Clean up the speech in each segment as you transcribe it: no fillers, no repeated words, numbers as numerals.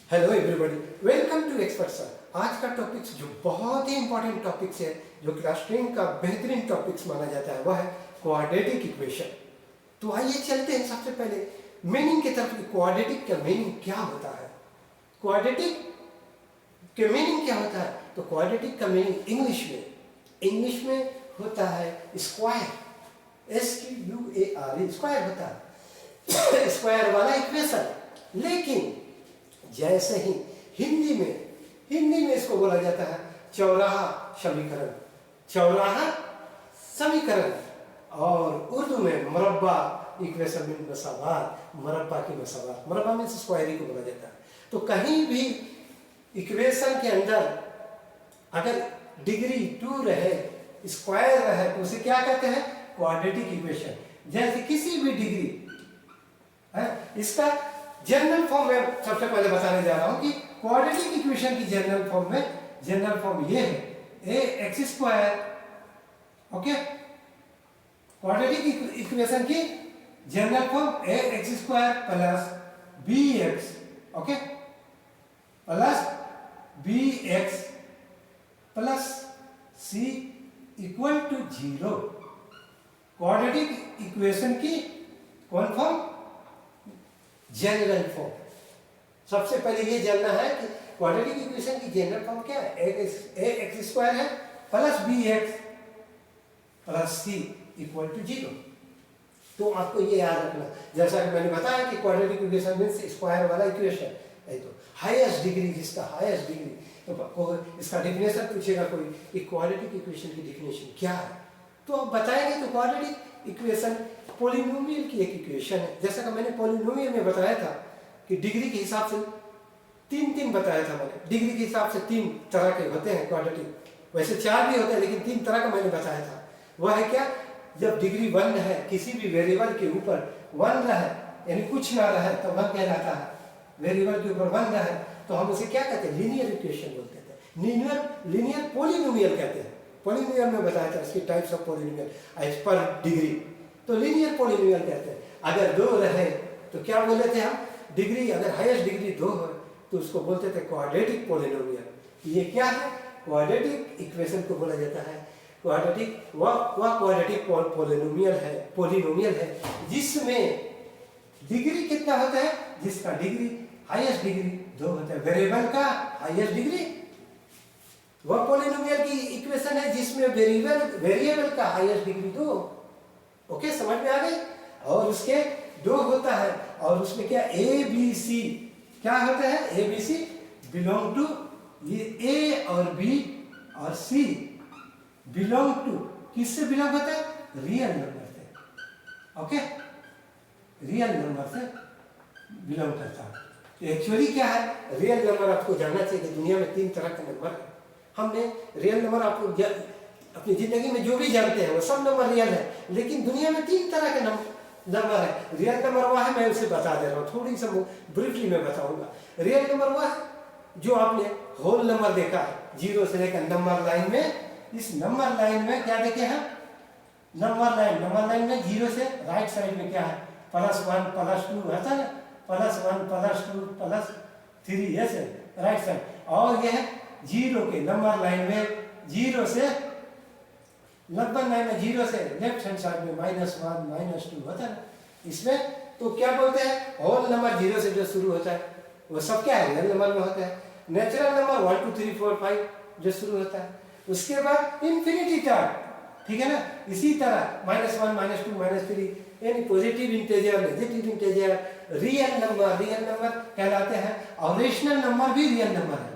Hello everybody, welcome to expert sir. आज का topics जो बहुत ही इंपॉर्टेंट टॉपिक्स है, जो क्लास 10 का बेहतरीन टॉपिक्स माना जाता है, वह है क्वाड्रेटिक इक्वेशन। तो आइए चलते हैं सबसे पहले मीनिंग की तरफ। क्वाड्रेटिक का मीनिंग क्या होता है? क्वाड्रेटिक के मीनिंग क्या होता है? तो क्वाड्रेटिक का मीनिंग इंग्लिश में होता है स्क्वायर, SQUARE, स्क्वायर होता है स्क्वायर वाला इक्वेशन। लेकिन जैसे ही हिंदी में इसको बोला जाता है चौराहा समीकरण, और उर्दू में मुरब्बा, इक्वेशन में मसावात, मुरब्बा की मसावात, मुरब्बा में स्क्वायरी को बोला जाता है। तो कहीं भी इक्वेशन के अंदर अगर डिग्री 2 रहे, स्क्वायर रहे, तो उसे क्या कहते हैं? Quadratic equation. जैसे किसी भी डिग्री है, इसका जनरल फॉर्म में सबसे पहले बताने जा रहा हूं कि क्वाड्रेटिक इक्वेशन की जनरल फॉर्म ये है ax²। ओके, क्वाड्रेटिक इक्वेशन की general form ax² plus bx, okay, plus bx plus c equal to 0। Quadratic equation की कौन फॉर्म? General form. सबसे पहले ये जानना है कि क्वाड्रेटिक इक्वेशन की जनरल फॉर्म क्या है? ax² है plus bx plus c equal to 0। तो आपको ये याद रखना, जैसा कि मैंने बताया कि क्वाड्रेटिक इक्वेशन मींस स्क्वायर वाला इक्वेशन है। तो हाईएस्ट डिग्री, जिसका हाईएस्ट डिग्री, तो इसका डेफिनेशन पूछेगा कोई कि क्वाड्रेटिक इक्वेशन की डेफिनेशन क्या है, तो आप बताएंगे तो क्वाड्रेटिक इक्वेशन पॉलिनोमियल की एक इक्वेशन है। जैसा कि मैंने पॉलिनोमियल में बताया था कि डिग्री के हिसाब से तीन बताया था मैंने। डिग्री के हिसाब से 3 तरह के होते हैं क्वाड्रेटिक, वैसे 4 भी होते हैं, लेकिन 3 तरह का मैंने बताया था। वह है क्या? जब डिग्री 1 है, किसी भी वेरिएबल के ऊपर 1 रहे, यानी कुछ ना रहे, तो 1 कहलाता है। वेरिएबल के ऊपर 1 रहे तो हम उसे क्या कहते हैं? लीनियर इक्वेशन बोलते थे, लीनियर पॉलिनोमियल कहते हैं। पॉलिनोमियल में बताया था इसके types of polynomial as per degree, तो लीनियर पॉलिनोमियल कहते हैं। अगर 2 रहे तो क्या बोले थे हम? डिग्री अगर हाईएस्ट डिग्री 2 हो तो उसको बोलते थे क्वाड्रेटिक पॉलिनोमियल। ये क्या है? क्वाड्रेटिक इक्वेशन को बोला जाता है क्वाड्रेटिक। वह क्वाड्रेटिक पॉलिनोमियल है जिसमें डिग्री कितना होता है? जिसका डिग्री हाईएस्ट डिग्री 2 होता है। वेरिएबल का हाईएस्ट डिग्री, वह पॉलिनोमियल की इक्वेशन है जिसमें वेरिएबल का हाईएस्ट डिग्री 2। ओके, समझ में आ गई? और उसके 2 होता है, और उसमें क्या ABC क्या होता है? ABC बिलोंग टू, ये A और B और C बिलोंग टू, किससे बिलोंग होता है? रियल नंबर से। ओके, रियल नंबर से बिलोंग करता है। तो एक्चुअली क्या है? रियल नंबर आपको जानना चाहिए कि दुनिया में 3 तरह के नंबर है। हमने रियल नंबर, आपको अपनी जिंदगी में जो भी जानते हैं वो सब नंबर रियल है, लेकिन दुनिया में 3 तरह के नंबर है। रियल नंबर वह है, मैं उसे बता दे रहा हूँ, थोड़ी सा ब्रीफली मैं बताऊंगा। रियल नंबर वह है जो आपने होल नंबर देखा है, 0 से लेकर नंबर लाइन में। इस नंबर लाइन में क्या देखे हैं? नंबर लाइन में 0 से राइट साइड में क्या है? +1 +2 है ना, +1 +2 +3, ऐसे राइट साइड। और यह 0 के नंबर लाइन में 0 से नंबर लाइन में 0 से लेफ्ट हैंड साइड में -1 -2 होता है। इसमें तो क्या बोलते हैं? होल नंबर 0 से जो शुरू होता है वो सब क्या है? रियल नंबर में होता है। नेचुरल नंबर 1 2 3 4 5 जो शुरू होता है, उसके बाद इंफिनिटी तक, ठीक है ना। इसी तरह -1 -2 -3 यानी positive integer, negative integer, real number कहलाते हैं। और रेशनल नंबर भी रियल नंबर है।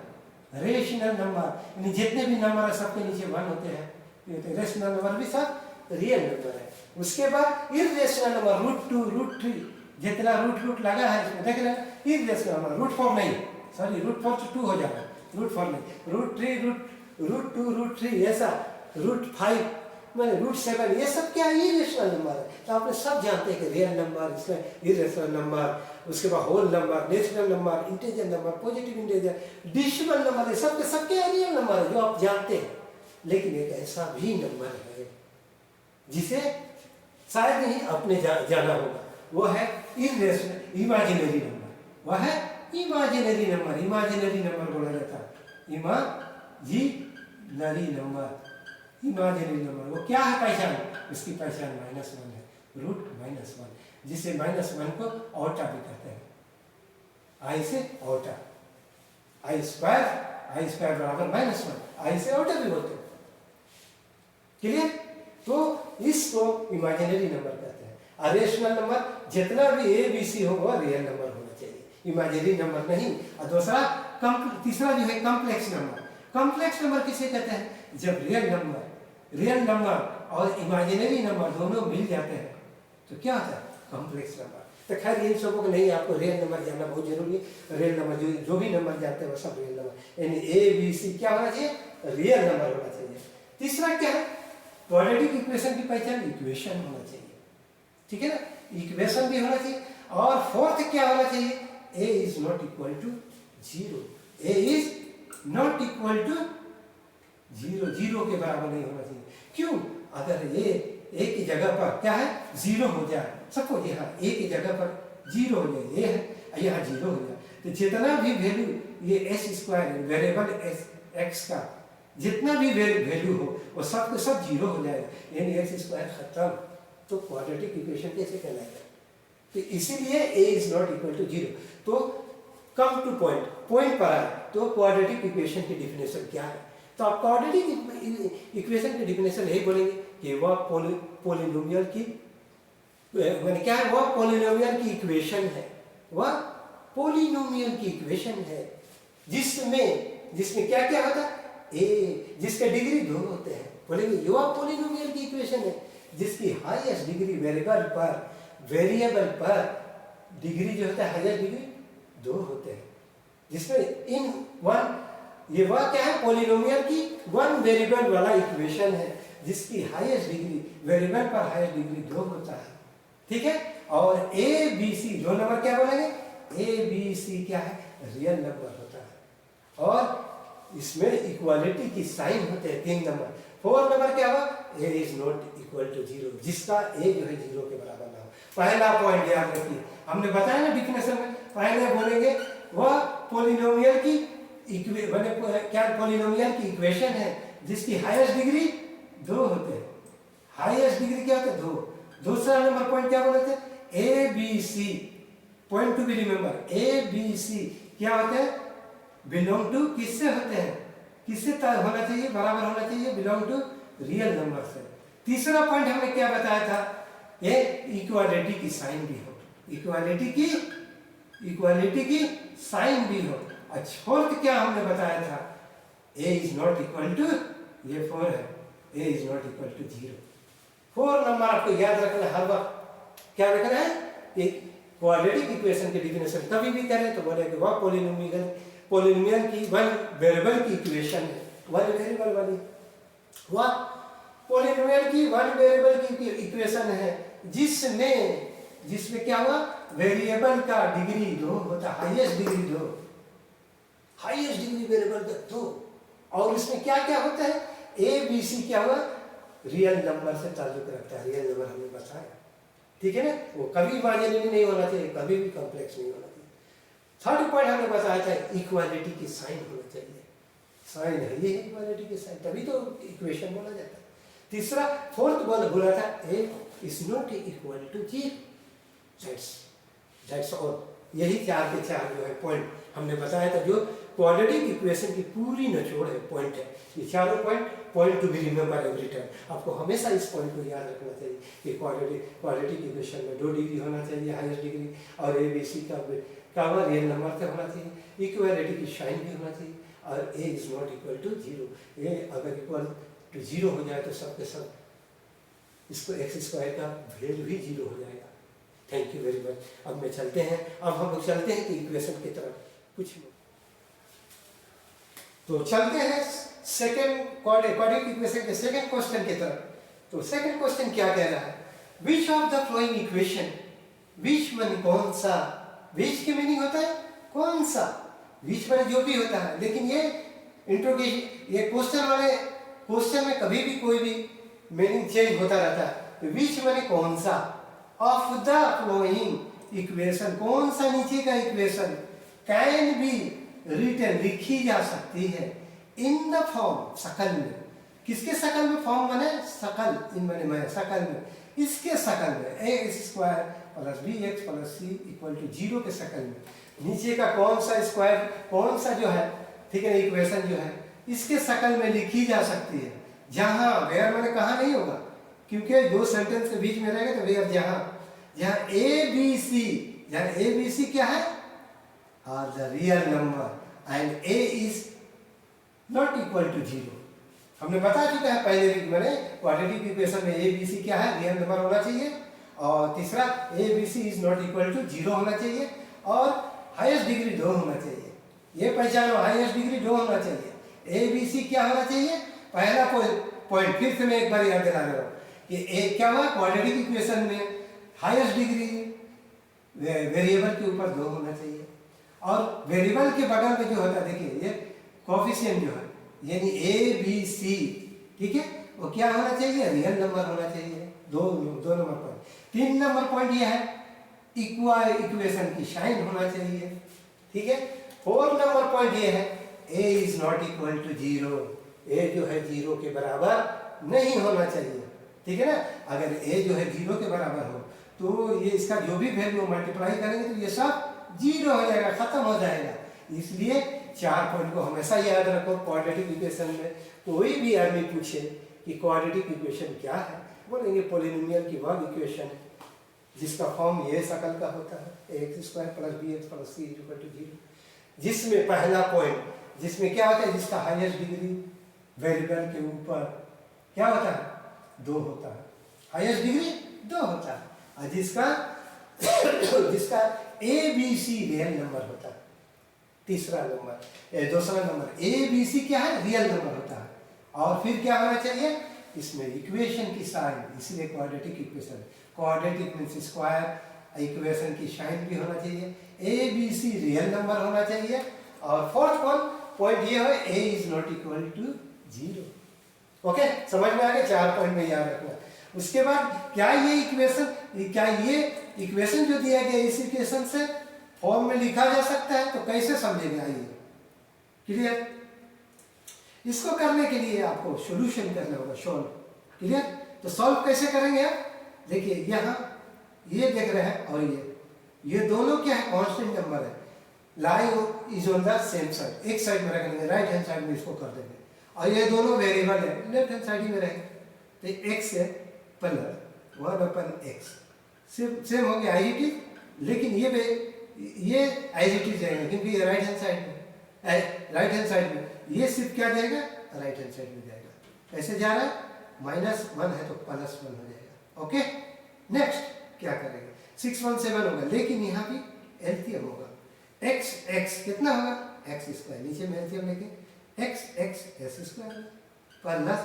रेशनल नंबर यानी जितने भी नंबर है सबके नीचे 1 होते हैं, रेशनल नंबर भी सब रियल नंबर है। उसके बाद इररेशनल नंबर √2 √3, जितना रूट लगा है इसमें देख रहे हैं, इररेशनल नंबर, √4 नहीं, सॉरी √4 तो 2 हो जाएगा, √4 नहीं, √3 √2 √3 ऐसा, √5 मैंने √7, ये सब क्या है? इरेशनल नंबर है। तो आपने सब जानते हैं कि रियल नंबर, इसमें इरेशनल नंबर, उसके बाद whole number, natural number, integer number, positive integer, decimal number, ये सब के सब क्या रियल नंबर है जो आप जानते हैं। लेकिन एक ऐसा भी नंबर है जिसे शायद ही आपने जाना होगा, वो है इमेजिनरी नंबर। वह है इमेजिनरी नंबर बोला जाता है, इमेजिनरी नंबर वो क्या है पहचान, इसकी पहचान -1 है, √-1, जिसे -1 को ओटा भी कहते हैं, आई से ओटा, आई स्क्वायर बराबर -1, आई से ओटा भी बोलते हैं, क्लियर। तो इसको इमेजिनरी नंबर कहते हैं। और रेशनल नंबर जितना भी ए बी सी हो वो रियल नंबर होना चाहिए, इमेजिनरी नंबर नहीं। और तीसरा जो है कॉम्प्लेक्स नंबर। कॉम्प्लेक्स नंबर किसे कहते हैं, जब रियल नंबर और इमेजिनरी नंबर दोनों मिल जाते हैं तो क्या होता है, कॉम्प्लेक्स नंबर। तो खैर इन सबों को नहीं, आपको रियल नंबर जानना बहुत जरूरी है। रियल नंबर जो भी नंबर जानते हैं वो सब रियल नंबर, यानी ए बी सी क्या होना चाहिए, रियल नंबर होना चाहिए। तीसरा क्या है, क्वाड्रेटिक इक्वेशन की पहचान इक्वेशन होना चाहिए, ठीक है ना, इक्वेशन भी होना चाहिए। और फोर्थ क्या होना चाहिए, a is not equal to 0, a is not equal to 0, 0 के बराबर नहीं होना चाहिए। क्यों, अगर ए की जगह पर क्या है 0 हो जाए, सपोज यहाँ ए की जगह पर 0 हो जाए, ए है यहाँ 0 हो जाए, तो जितना भी वैल्यू ये s² वेरिएबल x का जितना भी वैल्यू हो वो सब के सब 0 हो जाएगा, यानी x² खत्म। तो क्वाड्रेटिक इक्वेशन कैसे कहलाएगा, तो इसीलिए a is not equal to 0। तो कम टू पॉइंट पर आए तो क्वाड्रेटिक इक्वेशन की डिफिनेशन क्या है। तो आप क्वाड्रेटिक इक्वेशन की डिफिनेशन यही बोलेंगे कि वह पोलिनोमियल की मैंने क्या है, वह पोलिनोमियल की इक्वेशन है, वह पोलिनोमियल की इक्वेशन है जिसमें क्या क्या होता है, ए जिसके डिग्री 2 होते हैं, बोलेंगे यह पोलिनोमियल की इक्वेशन है जिसकी हाईएस्ट डिग्री वेरिएबल पर डिग्री जो होता है हाईएस्ट डिग्री 2 होते हैं, जिसमें इन वन ये वह क्या है, पोलिनोमियल की 1 वेरिएबल वाला इक्वेशन है जिसकी हाईएस्ट डिग्री वेरिएबल पर हाईएस्ट डिग्री 2 होता है, ठीक है। और ए बी सी दो नंबर क्या बोलेंगे, ए बी सी क्या है, रियल नंबर होता है। और इसमें इक्वालिटी की साइन होते हैं 3 नंबर। 4 नंबर क्या हुआ, ए इज नॉट इक्वल टू 0, जिसका ए जो है 0 के बराबर ना हो। पहला पॉइंट याद रखिए, हमने बताया ना डिफिनेशन में, पहले बोलेंगे वह पोलिनोमियल की क्या पोलिनोमियल की इक्वेशन है जिसकी हाईएस्ट डिग्री 2 होते हैं, हाईएस्ट डिग्री क्या होता है 2। दूसरा नंबर पॉइंट क्या बोले थे, A B C, point to be remember, A B C क्या होते हैं, बिलोंग टू किससे होते हैं, किससे होना चाहिए, बराबर होना चाहिए, बिलोंग टू रियल नंबर से। तीसरा पॉइंट हमने क्या बताया था, ये इक्वालिटी की साइन भी हो, इक्वालिटी की साइन भी हो। और फोर्थ क्या हमने बताया था, a is not equal to, ये 4 है, a is not equal to 0। 4 number आपको याद रखना है हर वक्त, क्या रखना है, एक क्वाड्रेटिक इक्वेशन की डिफिनेशन कभी भी करें तो बोले कि वह पोलिनोमियल की 1 वेरिएबल की इक्वेशन है, 1 वेरिएबल वाली, वह पोलिनोमियल की 1 वेरिएबल की इक्वेशन है जिसमें क्या हुआ, वेरिएबल का डिग्री 2 होता, highest degree 2, highest degree variable का 2। और इसमें क्या क्या होता है, ए बी सी क्या हुआ, रियल नंबर से ताल्लुक रखता है, रियल नंबर हमने बताया, ठीक है ना, वो कभी इमेजिनरी नहीं होना चाहिए, कभी भी कॉम्प्लेक्स नहीं होना चाहिए। थर्ड पॉइंट हमने बताया था, इक्वालिटी की साइन होना चाहिए, साइन है ये इक्वालिटी की साइन, तभी तो इक्वेशन बोला जाता है। तीसरा फोर्थ बोला था, a is not equal to 0, that's all. यही 4 के 4 जो है पॉइंट हमने बताया था, जो क्वाड्रेटिक इक्वेशन की पूरी निचोड़ है, पॉइंट है ये चारों point to be remember every time. आपको हमेशा इस पॉइंट को याद रखना चाहिए कि क्वाड्रेटिक इक्वेशन में 2 डिग्री होना चाहिए हाईएस्ट डिग्री, और ए बी सी का रियल नंबर से होना चाहिए, इक्वालिटी की साइन भी होना चाहिए, और ए इज नॉट इक्वल टू 0। ए अगर इक्वल टू 0 हो जाए तो सब के सब इसको x² का वैल्यू ही 0 हो जाएगा। Thank you very much. अब मैं चलते हैं, अब हम लोग चलते हैं कि इक्वेशन की तरफ कुछ, तो चलते हैं सेकेंड क्वाड्रेटिक इक्वेशन के सेकेंड क्वेश्चन की तरफ। तो सेकेंड क्वेश्चन क्या कह रहा है, which of the following equation, which माने कौन सा, विच की मीनिंग होता है कौन सा, विच माने जो भी होता है, लेकिन ये इंट्रोगेशन, ये क्वेश्चन में कभी भी कोई भी मीनिंग चेंज होता रहता है। विच माने कौन सा, ऑफ द फ्लोइंग इक्वेशन, कौन सा नीचे का इक्वेशन, कैन बी रिटन लिखी जा सकती है इन द फॉर्म शकल में। किसके शकल में फॉर्म बने? शकल, इन बने मैं शकल में, इसके शकल में a x square plus B x plus C equal to 0 के शकल में। नीचे का कौन सा स्क्वायर, कौन सा जो है, ठीक है ना, इक्वेशन जो है इसके शकल में लिखी जा सकती है। जहां वेयर मैंने कहा नहीं होगा, क्योंकि दो सेंटेंस के बीच में रहेगा तो वेयर जहां जहां ए बी सी, जहां ए बी सी क्या है, are the real number and A is not equal to 0। हमने बता चुका है पहले भी मैंने, क्वाड्रेटिक इक्वेशन में ए बी सी क्या है, रियल नंबर होना चाहिए, और तीसरा A B C is not equal to 0 होना चाहिए, और हाईएस्ट डिग्री 2 होना चाहिए। ये पहचानो, हाईएस्ट डिग्री 2 होना चाहिए। ए बी सी क्या होना चाहिए? पहला पॉइंट फिर से मैं एक बार याद दिला रहा हूँ कि ए क्या हुआ, क्वाड्रेटिक इक्वेशन में हाईएस्ट डिग्री वेरिएबल के ऊपर 2 होना चाहिए, और वेरिएबल के बगल में जो होता है, देखिए ये कोफिशिएंट जो है यानी ए बी सी, ठीक है, वो क्या होना चाहिए, रियल नंबर होना चाहिए। दो नंबर पॉइंट। 3 नंबर पॉइंट ये है इक्वेशन की साइन होना चाहिए, ठीक है। 4 नंबर पॉइंट ये है a is not equal to 0, a जो है 0 के बराबर नहीं होना चाहिए, ठीक है ना। अगर a जो है 0 के बराबर हो तो ये इसका जो भी वैल्यू मल्टीप्लाई करेंगे तो ये सब 0 हो जाएगा, खत्म हो जाएगा। इसलिए 4 पॉइंट को हमेशा याद रखो। क्वाड्रेटिक इक्वेशन में कोई भी आदमी पूछे कि क्वाड्रेटिक इक्वेशन क्या है, बोलेंगे पॉलिनोमियल की वर्ग इक्वेशन है जिसका फॉर्म ये शकल का होता है, X square plus B x plus C equal to 0, जिसमें पहला पॉइंट, जिसमें क्या होता है, जिसका हाईएस्ट डिग्री वेरिएबल के ऊपर क्या होता है, 2 होता है, हाईएस्ट डिग्री 2 होता है, और जिसका A B C real number होता है। दूसरा नंबर ए बी सी क्या है, रियल नंबर होता है। और फिर क्या होना चाहिए, इसमें इक्वेशन की साइन, इसलिए quadratic equation, quadratic means square, equation की साइन भी होना चाहिए, a B C real number होना चाहिए, और फोर्थ पॉइंट ये है a is not equal to 0। Okay, समझ में आ गया? 4 पॉइंट में याद रखना। उसके बाद क्या ये इक्वेशन जो दिया गया इस इक्वेशन से फॉर्म में लिखा जा सकता है, तो कैसे समझेंगे, आइए। क्लियर? इसको करने के लिए आपको सॉल्यूशन करना होगा, सॉल्व। क्लियर? तो सॉल्व कैसे करेंगे आप? देखिए यहाँ ये देख रहे हैं, और ये दोनों क्या है, कांस्टेंट नंबर है, लाई is on the same side, एक साइड में रखेंगे, राइट हैंड साइड में इसको कर देंगे, और ये दोनों वेरिएबल है, लेफ्ट हैंड साइड में रहेंगे, तो x है प्लस 1/x, सेम हो गया एज इट इज, लेकिन ये एज इट इज जाएगा क्योंकि ये राइट हैंड साइड में, ये सिर्फ क्या जाएगा, राइट हैंड साइड में जाएगा। कैसे जा रहा है, -1 है तो +1 हो जाएगा। ओके, नेक्स्ट क्या करेंगे, 6 1 7 होगा, लेकिन यहाँ भी एलसीएम होगा, x कितना होगा, x स्क्वायर, नीचे में एलसीएम लेके x s square plus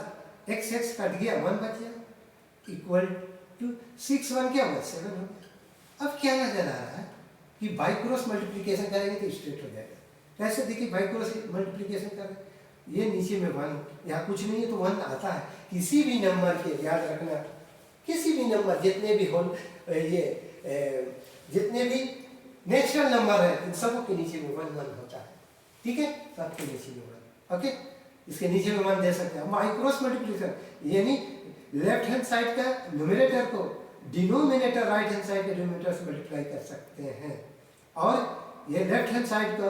x cut गया, 1 बच गया, इक्वल टू 6 1 क्या होगा, 7 होगा। अब क्या नजर आ रहा है कि बाई क्रॉस मल्टीप्लिकेशन करेंगे तो स्ट्रेट हो जाएगा। कैसे, देखिए बाई क्रॉस मल्टीप्लिकेशन करें, ये नीचे में 1, यहाँ कुछ नहीं है तो 1 आता है। किसी भी नंबर के, याद रखना, किसी भी नंबर जितने भी होल जितने भी नेचुरल नंबर है, इन सबों के नीचे में 1 1 होता है, ठीक है, सबके नीचे में 1। ओके, इसके नीचे में 1 दे सकते हैं। बाई क्रॉस मल्टीप्लिकेशन यानी लेफ्ट हैंड साइड का न्यूमरेटर को डिनोमिनेटर राइट हैंड साइड के डिनोमिनेटर से मल्टीप्लाई कर सकते हैं, और ये लेफ्ट हैंड साइड का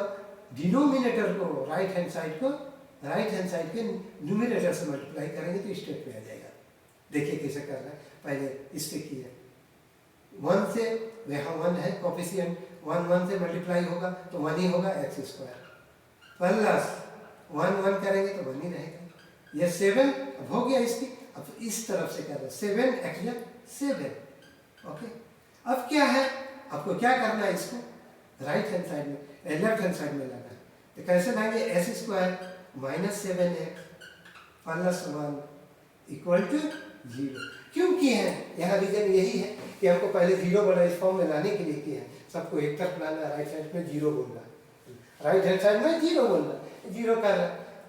डिनोमिनेटर को राइट हैंड साइड के न्यूमरेटर से मल्टीप्लाई करेंगे तो स्टेट में आ जाएगा। देखिए कैसे कर रहा है, पहले इससे किया 1 से, यहाँ 1 है कोफिशिएंट, 1 से मल्टीप्लाई होगा तो 1 ही होगा, x स्क्वायर प्लस 1 करेंगे तो 1 ही रहेगा। ये 7 अब हो गया इसकी, अब इस तरफ से कर रहे हैं 7 ओके। अब क्या है, आपको क्या करना है, इसको राइट हैंड साइड में, लेफ्ट हैंड साइड में लाना है। तो कैसे लाएंगे, s square -7x plus 1 equal to 0। क्यों किए हैं, यहाँ रीजन यही है कि हमको पहले 0 बना इस फॉर्म में लाने के लिए किया है। सबको एक तरफ लाना, राइट साइड में 0 बोलना, राइट हैंड साइड में 0 बोलना, 0 कर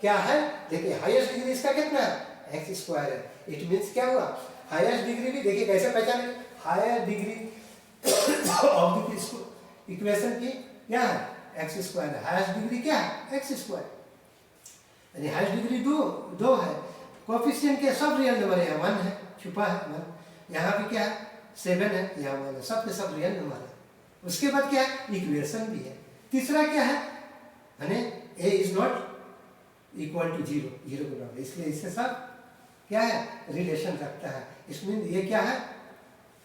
क्या है, देखिए हाईएस्ट डिग्री इसका कितना है, x स्क्वायर है। इट मीन्स क्या हुआ, हाईएस्ट डिग्री भी देखिए कैसे पहचाने, higher degree of the equation की क्या है, एक्स स्क्वायर है। हाईएस्ट डिग्री क्या है? एक्स स्क्वायर, यानी हाईएस्ट डिग्री दो है। कोफिशिएंट के सब रियल नंबर है, 1 है, छुपा है 1। यहाँ पे क्या है? 7 है, यहाँ 1 है, सब के सब रियल नंबर है। उसके बाद क्या है? इक्वेशन भी है। तीसरा क्या है? यानी a is not equal to 0, 0 के बराबर, इसलिए इससे सब क्या है? रिलेशन रखता है। इसमें ये क्या है?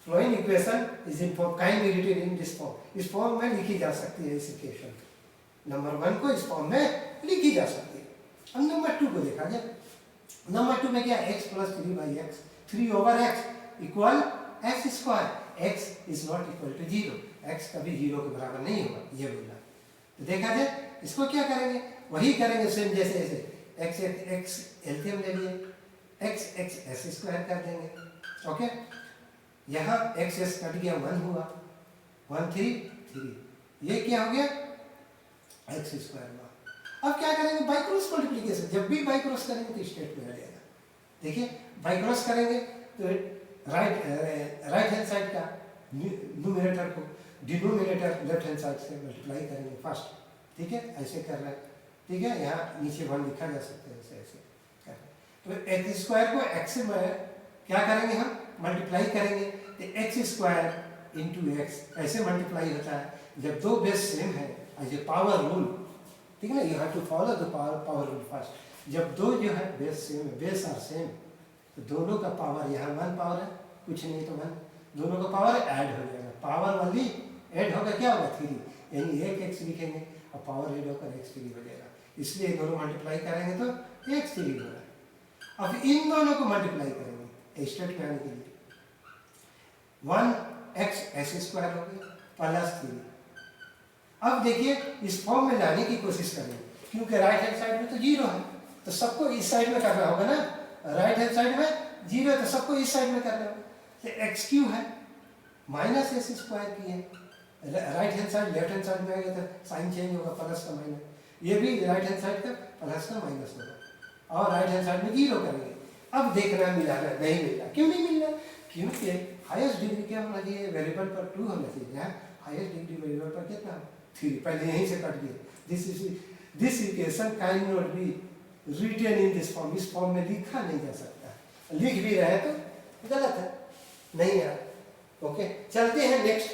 Following equation is in form, kind be written in this form. इस फॉर्म में लिखी जा सकती है इस इक्वेशन नंबर 1 को इस फॉर्म में लिखी जा सकती है। अब नंबर 2 को देखा जाए। नंबर 2 में क्या? x plus 3/x, 3 over x equal x square. x is not equal to 0, x कभी 0 के बराबर नहीं होगा, ये बोला। तो देखा जाए इसको क्या करेंगे? वही करेंगे सेम जैसे ऐसे, x एलसीएम ले लिए, x s स्क्वायर कर देंगे। ओके, यहाँ x s कट गया, 1 हुआ, 1 3 3, ये क्या हो गया? x स्क्वायर हुआ। अब क्या करेंगे? By cross multiplication. जब भी बाई क्रॉस करेंगे तो स्टेट में आ जाएगा। देखिए बाई क्रॉस करेंगे तो राइट हैंड साइड का न्यूमरेटर को डिनोमिनेटर लेफ्ट हैंड साइड से मल्टीप्लाई करेंगे फर्स्ट। ठीक है, ऐसे कर रहे हैं। ठीक है, यहाँ नीचे 1 लिखा जा सकता है, ऐसे ऐसे कर रहे हैं। तो एक्स स्क्वायर को एक्स में क्या करेंगे? हम मल्टीप्लाई करेंगे तो एक्स स्क्वायर इंटू एक्स ऐसे मल्टीप्लाई होता है जब दो बेस सेम है, एज ए पावर रूल। ठीक है ना, you have to follow the power rule first. जब दो जो है बेस सेम है, बेस आर सेम, तो दोनों का पावर, यहाँ 1 पावर है, कुछ नहीं तो 1, दोनों का पावर ऐड हो जाएगा। पावर वाली ऐड होकर क्या होगा? 3, यानी एक एक्स लिखेंगे और पावर ऐड होकर x3 हो जाएगा। इसलिए दोनों मल्टीप्लाई करेंगे तो x3 हो रहा है। अब इन दोनों को मल्टीप्लाई करेंगे स्टेट में आने के लिए, 1x s स्क्वायर हो गया प्लस 3। अब देखिए इस फॉर्म में लाने की कोशिश करेंगे, क्योंकि राइट हैंड साइड में तो 0 है, तो सबको इस साइड में करना होगा ना। राइट हैंड साइड में 0 है तो सबको इस साइड में करना होगा। तो x³ है माइनस s स्क्वायर की है, right hand side left hand side में आएगा तो साइन चेंज होगा, प्लस का माइनस। ये भी राइट हैंड साइड का प्लस का माइनस होगा, और राइट हैंड साइड में 0 करेंगे। अब देखना मिलाना नहीं मिल रहा। क्यों नहीं मिल रहा? क्योंकि हाईएस्ट डिग्री क्या होना चाहिए? वेरिएबल पर 2 होना चाहिए। यहाँ हाईएस्ट डिग्री वेरिएबल पर कितना? 3, पहले यहीं से कट गया। This equation can not be written in this form. इस फॉर्म में लिखा नहीं जा सकता। लिख भी रहे तो गलत है, नहीं यार। ओके, चलते हैं नेक्स्ट।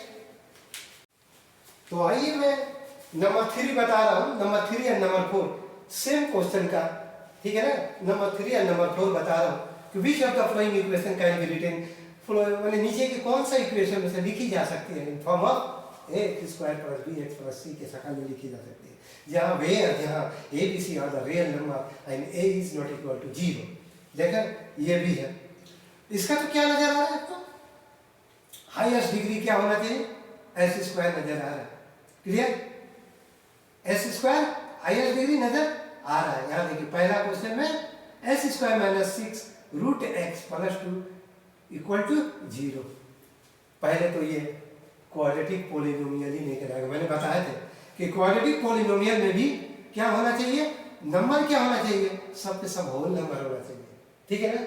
तो आइए मैं नंबर 3 बता रहा हूँ। नंबर 3 या नंबर 4 सेम क्वेश्चन का, ठीक है ना। नंबर 3 या नंबर 4 बता रहा हूँ कि which of the following equation can be written, मैंने नीचे की कौन सा इक्वेशन में से लिखी जा सकती है in form of ax square plus bx plus c के शक्ल में लिखी जा सकती है, जहाँ a b c are the real number and a is not equal to 0। देखो ये भी है। इसका तो क्या नजर आ रहा है आपको? हाईएस्ट डिग्री क्या होना चाहिए? s स्क्वायर नजर आ रहा है। Clear? s square highest degree नजर आ रहा है। यहाँ देखिए पहला क्वेश्चन में s square minus 6 root x plus 2 equal to 0। पहले तो ये क्वाड्रेटिक पॉलिनोमियल ही नहीं कराएगा। मैंने बताया था कि क्वाड्रेटिक पॉलिनोमियल में भी क्या होना चाहिए? नंबर क्या होना चाहिए? सब के सब होल नंबर होना चाहिए। ठीक है ना।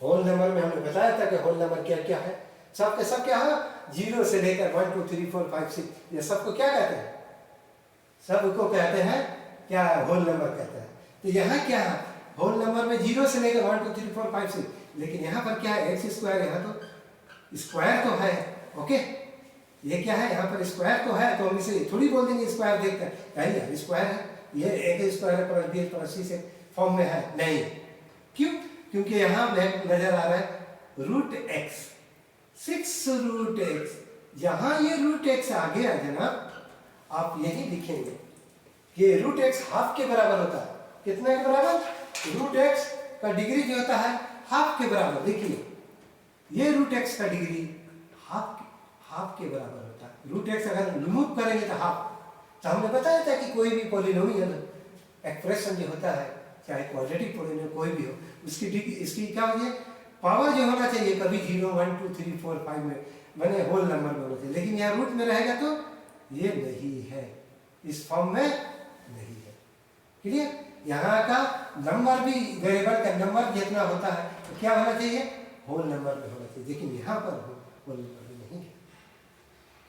होल नंबर में हमने बताया था कि होल नंबर क्या क्या है। सब के सब क्या है? 0 से लेकर 1 2 3 4 5 6, ये सबको क्या कहते हैं? सबको कहते हैं क्या? होल नंबर कहते हैं। तो यहाँ क्या है? होल नंबर में 0 से लेकर 1 2 3 4 5 6, लेकिन यहाँ पर क्या है? एक्स स्क्वायर, यहाँ तो स्क्वायर तो है। ओके, ये क्या है? यहाँ पर स्क्वायर तो है, तो हम इसे थोड़ी बोल देंगे स्क्वायर देखकर यार स्क्वायर है, ये एक स्क्वायर है प्लस बी प्लस सी से फॉर्म में है। नहीं, क्यों? क्योंकि यहाँ नजर आ रहा है रूट एक्स, 6 रूट एक्स। यहाँ ये रूट एक्स आ गया जनाब, आप यही लिखेंगे कि रूट एक्स हाफ के बराबर होता है। कितने के बराबर? रूट एक्स का डिग्री जो होता है हाफ के बराबर। देखिए ये रूट एक्स का डिग्री हाफ के बराबर होता है। रूट एक्स अगर रिमूव करेंगे तो हाफ। तो हमने बताया था कि कोई भी पॉलिनोमियल एक्सप्रेशन जो होता है, चाहे क्वाड्रेटिक पॉलिनोमियल कोई भी हो, उसकी डिग्री, इसकी क्या होगी? पावर जो होना चाहिए कभी 0 1 2 3 4 5 में मैंने होल नंबर में होना चाहिए, लेकिन यहाँ रूट में रहेगा तो ये नहीं है, इस फॉर्म में नहीं है। क्लियर? यहाँ का नंबर भी वेरिएबल का नंबर जितना होता है तो क्या होना चाहिए? होल नंबर में होना चाहिए, लेकिन यहाँ पर होल नंबर में नहीं है।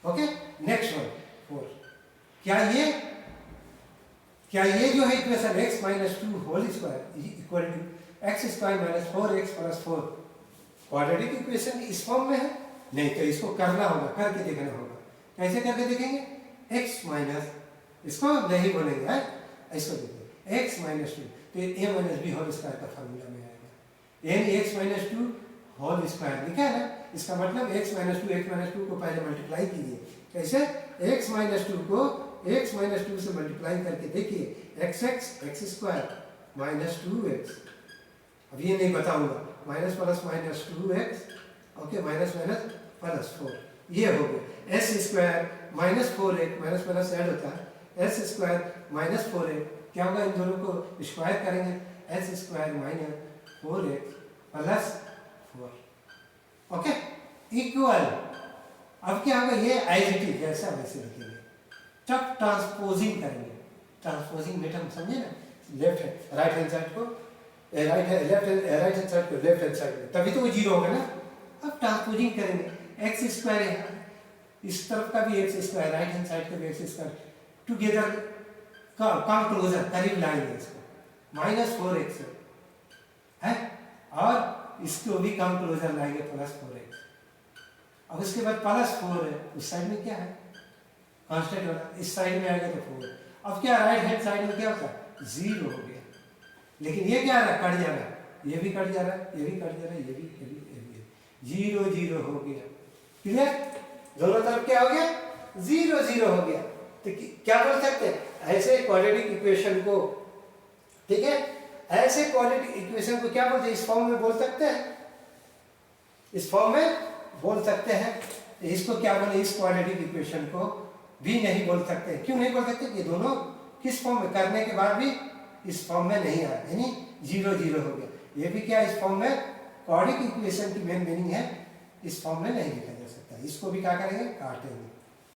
Okay, next one 4। क्या ये क्या ये जो है equation x minus two whole square equal to x square minus 4x plus 4 quadratic equation इस फॉर्म में है? नहीं, तो इसको करना होगा, करके देखना होगा। कैसे करके देखेंगे? x माइनस, इसको नहीं बोलेंगे है, इसको देखिए x माइनस टू, तो a minus b whole square का फार्मूला में आएगा। यानी x minus two whole square लिखा है ना, इसका मतलब x माइनस टू को पहले मल्टीप्लाई कीजिए। कैसे? x माइनस टू को x माइनस टू से मल्टीप्लाई करके देखिए, एक्स स्क्वायर माइनस 2x, अब ये नहीं बताऊंगा, minus plus minus 2x, okay, minus minus plus 4, ये हो गया। S square minus 4x, minus plus add होता है, एस स्क्वायर माइनस 4x, क्या होगा? इन दोनों को स्क्वायर करेंगे, S square minus 4x plus 4, okay, equal. अब क्या होगा? ये एज इट इज जैसा वैसे लिखेंगे, तब ट्रांसपोजिंग करेंगे। ट्रांसपोजिंग मेथड समझे ना, left hand right hand side को राइट हैंड साइड को लेफ्ट हैंड साइड में, तभी तो वो जीरो होगा ना। अब ट्रांसपोजिंग करेंगे, एक्स स्क्वायर है, इस तरफ का भी x square, right hand side का भी x square, together come closer, करीब लाएंगे इसको, माइनस 4x है, और इसको भी कम क्लोजर लाएंगे, प्लस 4x। अब उसके बाद प्लस 4 है, उस साइड में क्या है? कांस्टेंट वाला, इस साइड में आएगा तो 4। अब क्या राइट हैंड साइड में क्या होता है? 0 हो गया। लेकिन ये क्या है? कट जा रहा है, ये भी कट जा रहा है, ये भी कट जा रहा है, ये भी 0 0 हो गया। क्लियर? दोनों तरफ क्या हो गया? 0 0 हो गया। तो क्या बोल सकते हैं? ऐसे क्वाड्रेटिक इक्वेशन को, ठीक है, ऐसे क्वाड्रेटिक इक्वेशन को क्या बोलते हैं? इस फॉर्म में बोल सकते हैं, इस फॉर्म में बोल सकते हैं। इसको क्या बोले? इस क्वाड्रेटिक इक्वेशन को भी नहीं बोल सकते। क्यों नहीं बोल सकते? ये दोनों किस फॉर्म में करने के बाद भी इस फॉर्म में नहीं आया, यानी 0 0 हो गया। ये भी क्या इस फॉर्म में क्वाड्रेटिक इक्वेशन की मेन मीनिंग है, इस फॉर्म में नहीं लिखा जा सकता। इसको भी क्या करेंगे? काटेंगे।